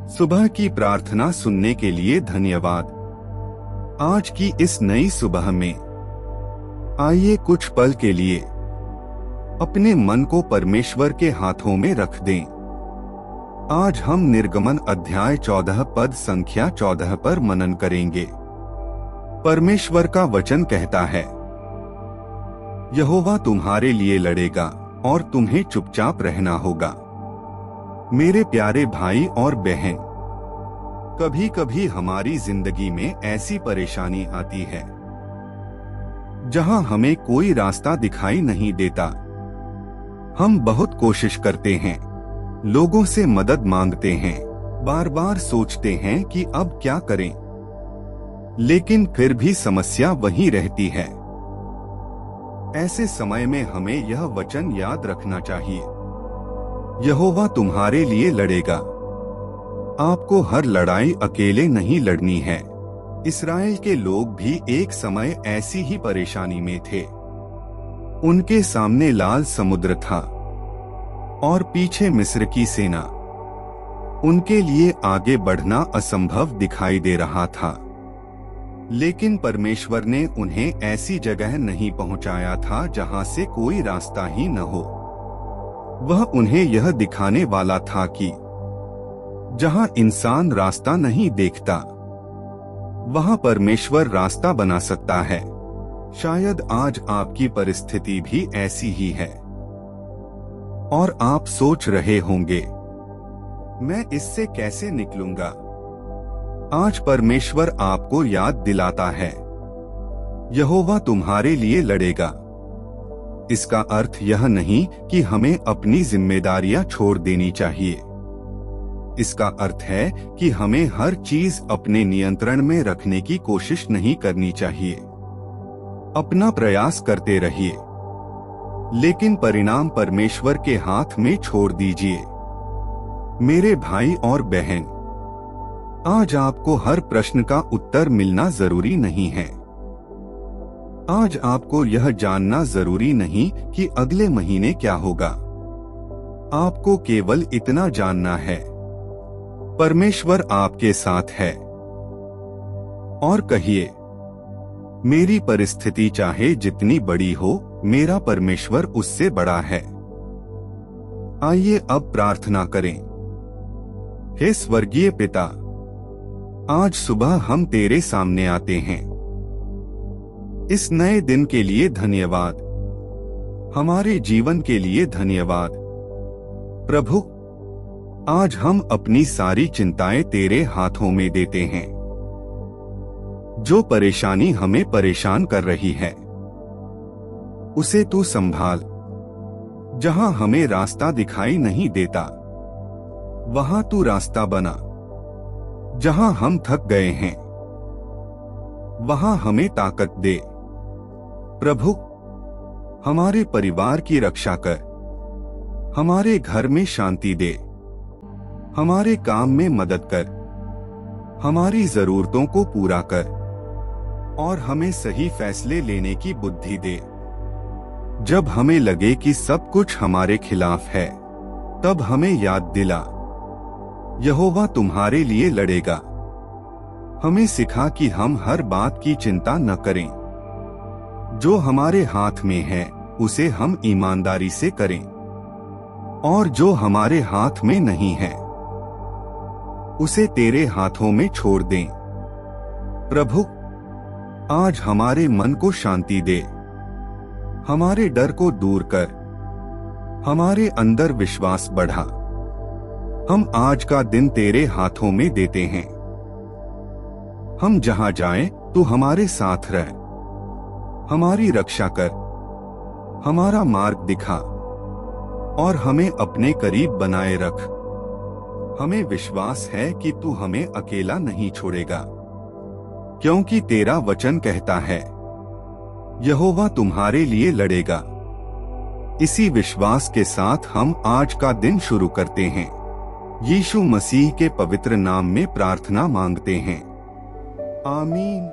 सुबह की प्रार्थना सुनने के लिए धन्यवाद। आज की इस नई सुबह में आइए कुछ पल के लिए अपने मन को परमेश्वर के हाथों में रख दें। आज हम निर्गमन अध्याय 14 पद संख्या 14 पर मनन करेंगे। परमेश्वर का वचन कहता है, यहोवा तुम्हारे लिए लड़ेगा और तुम्हें चुपचाप रहना होगा। मेरे प्यारे भाई और बहन, कभी कभी हमारी जिंदगी में ऐसी परेशानी आती है जहां हमें कोई रास्ता दिखाई नहीं देता। हम बहुत कोशिश करते हैं, लोगों से मदद मांगते हैं, बार बार सोचते हैं कि अब क्या करें, लेकिन फिर भी समस्या वही रहती है। ऐसे समय में हमें यह वचन याद रखना चाहिए, यहोवा तुम्हारे लिए लड़ेगा। आपको हर लड़ाई अकेले नहीं लड़नी है। इस्राएल के लोग भी एक समय ऐसी ही परेशानी में थे। उनके सामने लाल समुद्र था और पीछे मिस्र की सेना। उनके लिए आगे बढ़ना असंभव दिखाई दे रहा था, लेकिन परमेश्वर ने उन्हें ऐसी जगह नहीं पहुंचाया था जहां से कोई रास्ता ही न हो। वह उन्हें यह दिखाने वाला था कि जहां इंसान रास्ता नहीं देखता, वहां परमेश्वर रास्ता बना सकता है। शायद आज आपकी परिस्थिति भी ऐसी ही है और आप सोच रहे होंगे, मैं इससे कैसे निकलूंगा। आज परमेश्वर आपको याद दिलाता है, यहोवा तुम्हारे लिए लड़ेगा। इसका अर्थ यह नहीं कि हमें अपनी जिम्मेदारियां छोड़ देनी चाहिए। इसका अर्थ है कि हमें हर चीज अपने नियंत्रण में रखने की कोशिश नहीं करनी चाहिए। अपना प्रयास करते रहिए, लेकिन परिणाम परमेश्वर के हाथ में छोड़ दीजिए। मेरे भाई और बहन, आज आपको हर प्रश्न का उत्तर मिलना जरूरी नहीं है। आज आपको यह जानना जरूरी नहीं कि अगले महीने क्या होगा। आपको केवल इतना जानना है, परमेश्वर आपके साथ है। और कहिए, मेरी परिस्थिति चाहे जितनी बड़ी हो, मेरा परमेश्वर उससे बड़ा है। आइए अब प्रार्थना करें। हे स्वर्गीय पिता, आज सुबह हम तेरे सामने आते हैं। इस नए दिन के लिए धन्यवाद, हमारे जीवन के लिए धन्यवाद। प्रभु, आज हम अपनी सारी चिंताएं तेरे हाथों में देते हैं। जो परेशानी हमें परेशान कर रही है, उसे तू संभाल। जहां हमें रास्ता दिखाई नहीं देता, वहां तू रास्ता बना। जहां हम थक गए हैं, वहां हमें ताकत दे। प्रभु, हमारे परिवार की रक्षा कर, हमारे घर में शांति दे, हमारे काम में मदद कर, हमारी जरूरतों को पूरा कर और हमें सही फैसले लेने की बुद्धि दे। जब हमें लगे कि सब कुछ हमारे खिलाफ है, तब हमें याद दिला, यहोवा तुम्हारे लिए लड़ेगा। हमें सिखा कि हम हर बात की चिंता न करें। जो हमारे हाथ में है, उसे हम ईमानदारी से करें, और जो हमारे हाथ में नहीं है, उसे तेरे हाथों में छोड़ दें। प्रभु, आज हमारे मन को शांति दे, हमारे डर को दूर कर, हमारे अंदर विश्वास बढ़ा। हम आज का दिन तेरे हाथों में देते हैं। हम जहां जाएं, तू हमारे साथ रह, हमारी रक्षा कर, हमारा मार्ग दिखा और हमें अपने करीब बनाए रख। हमें विश्वास है कि तू हमें अकेला नहीं छोड़ेगा, क्योंकि तेरा वचन कहता है, यहोवा तुम्हारे लिए लड़ेगा। इसी विश्वास के साथ हम आज का दिन शुरू करते हैं। यीशु मसीह के पवित्र नाम में प्रार्थना मांगते हैं, आमीन।